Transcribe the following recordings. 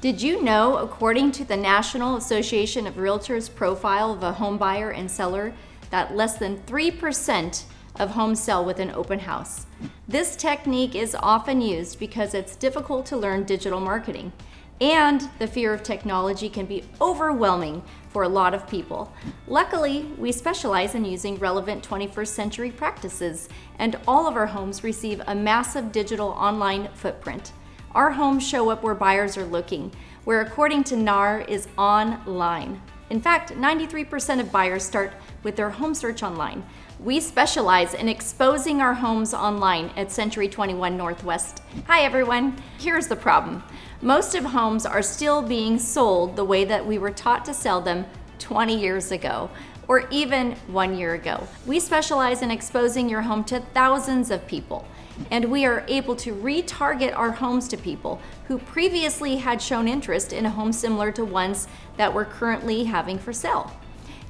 Did you know, according to the National Association of Realtors profile of a home buyer and seller, that less than 3% of homes sell with an open house? This technique is often used because it's difficult to learn digital marketing, and the fear of technology can be overwhelming for a lot of people. Luckily, we specialize in using relevant 21st century practices, and all of our homes receive a massive digital online footprint. Our homes show up where buyers are looking, where according to NAR is online. In fact, 93% of buyers start with their home search online. We specialize in exposing our homes online at Century 21 Northwest. Hi everyone, here's the problem. Most of homes are still being sold the way that we were taught to sell them 20 years ago, or even 1 year ago. We specialize in exposing your home to thousands of people, and we are able to retarget our homes to people who previously had shown interest in a home similar to ones that we're currently having for sale.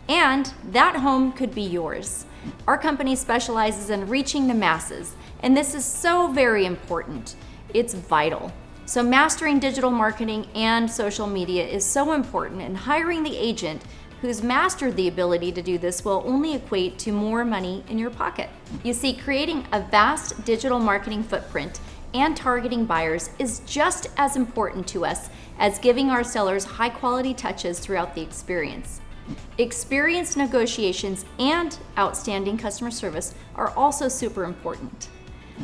And that home could be yours. Our company specializes in reaching the masses, and this is so very important. It's vital. So mastering digital marketing and social media is so important, and hiring the agent who's mastered the ability to do this will only equate to more money in your pocket. You see, creating a vast digital marketing footprint and targeting buyers is just as important to us as giving our sellers high-quality touches throughout the experience. Experienced negotiations and outstanding customer service are also super important.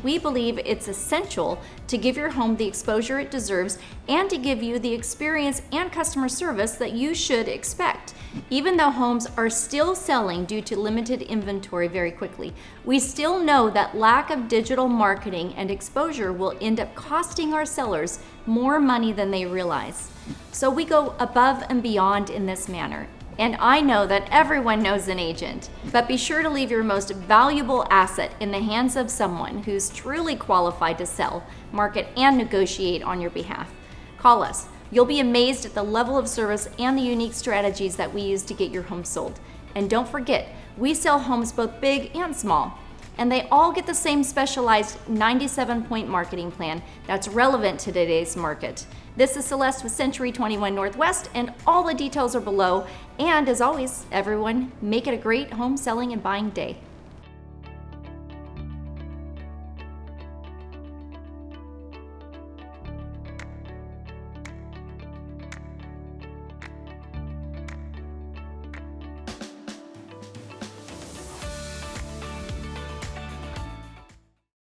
We believe it's essential to give your home the exposure it deserves and to give you the experience and customer service that you should expect. Even though homes are still selling due to limited inventory very quickly, we still know that lack of digital marketing and exposure will end up costing our sellers more money than they realize. So we go above and beyond in this manner. And I know that everyone knows an agent, but be sure to leave your most valuable asset in the hands of someone who's truly qualified to sell, market, and negotiate on your behalf. Call us. You'll be amazed at the level of service and the unique strategies that we use to get your home sold. And don't forget, we sell homes both big and small, and they all get the same specialized 97-point marketing plan that's relevant to today's market. This is Celeste with Century 21 Northwest, and all the details are below. And as always, everyone, make it a great home selling and buying day.